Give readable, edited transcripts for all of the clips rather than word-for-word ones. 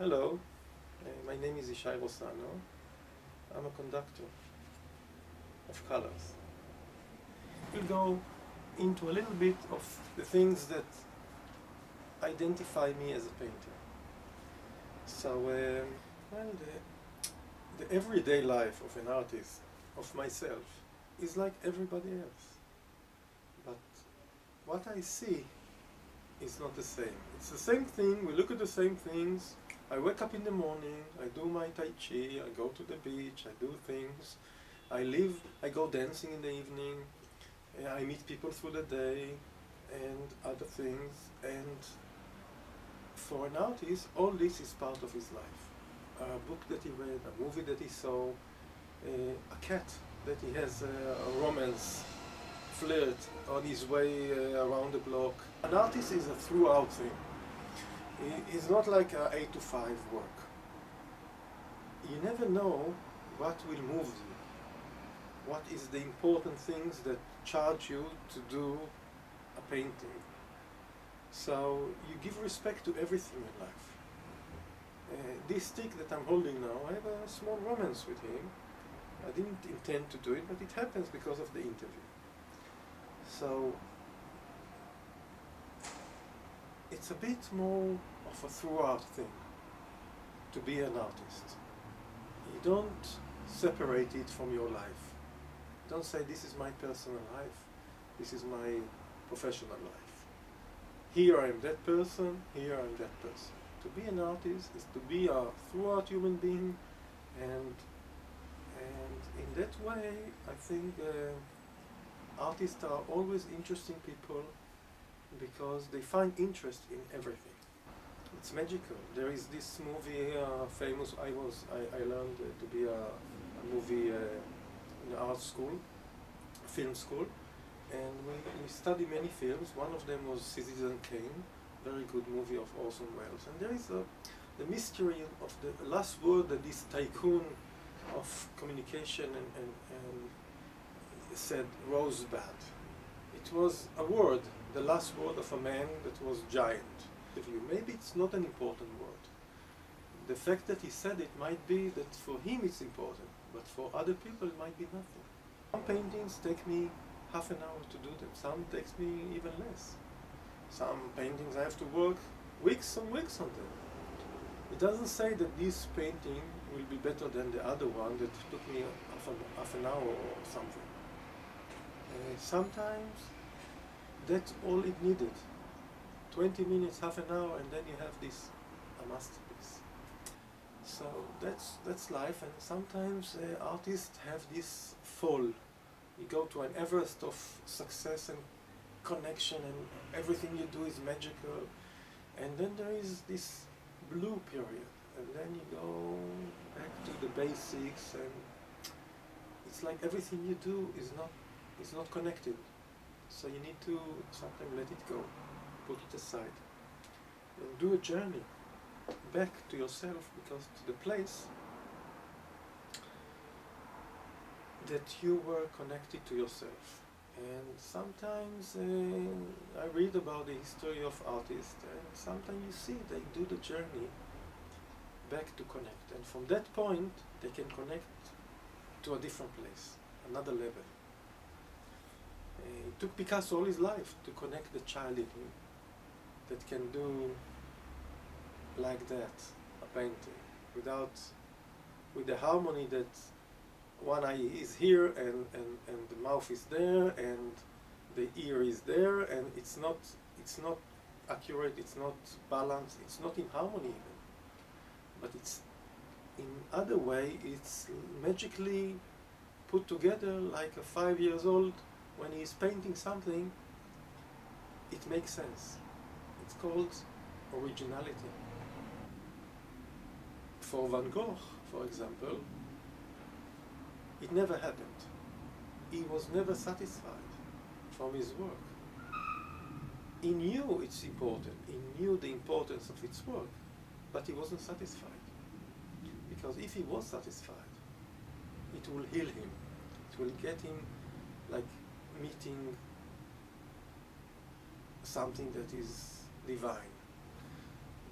Hello, my name is Ishay Rossano. I'm a conductor of colors. We'll go into a little bit of the things that identify me as a painter. So, well, the everyday life of an artist, of myself, is like everybody else. But what I see is not the same. It's the same thing, we look at the same things. I wake up in the morning, I do my Tai Chi, I go to the beach, I do things. I go dancing in the evening, I meet people through the day, and other things. And for an artist, all this is part of his life. A book that he read, a movie that he saw, a cat that he has a romance flirt on his way around the block. An artist is a throughout thing. It's not like a 8 to 5 work. You never know what will move you. What is the important things that charge you to do a painting. So you give respect to everything in life. This stick that I'm holding now, I have a small romance with him. I didn't intend to do it, but it happens because of the interview. So it's a bit more of a throughout thing to be an artist. You don't separate it from your life. Don't say this is my personal life, this is my professional life. Here I am that person, here I am that person. To be an artist is to be a throughout human being, and in that way I think artists are always interesting people because they find interest in everything. It's magical. There is this movie famous. I learned to be a movie in art school, film school, and we study many films. One of them was Citizen Kane, very good movie of Orson Welles. And there is the mystery of the last word that this tycoon of communication and said Rosebud. It was a word, the last word of a man that was giant. Maybe it's not an important word. The fact that he said it might be that for him it's important, but for other people it might be nothing. Some paintings take me half an hour to do them, some takes me even less. Some paintings I have to work weeks and weeks on them. It doesn't say that this painting will be better than the other one that took me half an hour or something. Sometimes that's all it needed. 20 minutes, half an hour, and then you have a masterpiece. So that's life, and sometimes artists have this fall. You go to an Everest of success and connection, and everything you do is magical, and then there is this blue period, and then you go back to the basics, and it's like everything you do is not connected. So you need to sometimes let it go, put it aside, and do a journey back to yourself, because to the place that you were connected to yourself. And sometimes I read about the history of artists, and sometimes you see they do the journey back to connect, and from that point they can connect to a different place, another level. It took Picasso all his life to connect the child in him that can do like that, a painting, with the harmony that one eye is here and the mouth is there and the ear is there, and it's not accurate, it's not balanced, it's not in harmony even. But it's in other way, it's magically put together like a 5 years old. When he's painting something, it makes sense. It's called originality. For Van Gogh, for example, it never happened. He was never satisfied from his work. He knew it's important, he knew the importance of its work, but he wasn't satisfied. Because if he was satisfied, it will heal him. It will get him like meeting something that is divine.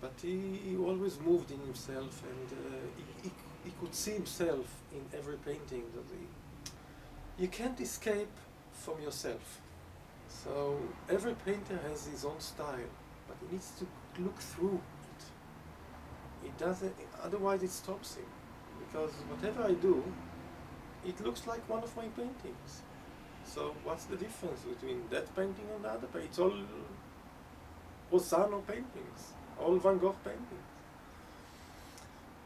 but he always moved in himself, and he could see himself in every painting. You can't escape from yourself. So every painter has his own style, but he needs to look through it. He doesn't, otherwise it stops him. Because whatever I do, it looks like one of my paintings. So what's the difference between that painting and the other painting? It's all Rossano paintings, all Van Gogh paintings.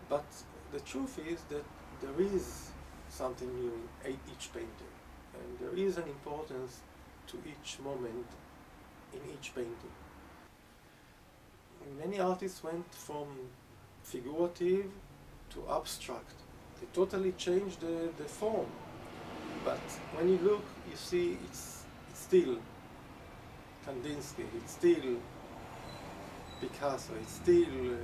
But the truth is that there is something new in each painting, and there is an importance to each moment in each painting. Many artists went from figurative to abstract. They totally changed the form. But when you look, you see it's still Kandinsky, it's still Picasso, it's still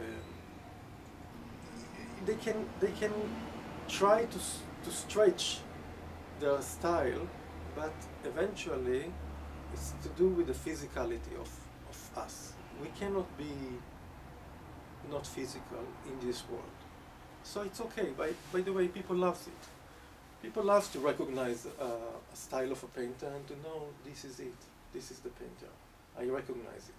they can try to stretch their style, but eventually it's to do with the physicality of us. We cannot be not physical in this world. So it's okay. By the way, people love it. People love to recognize a style of a painter and to know this is it. This is the painter. I recognize it.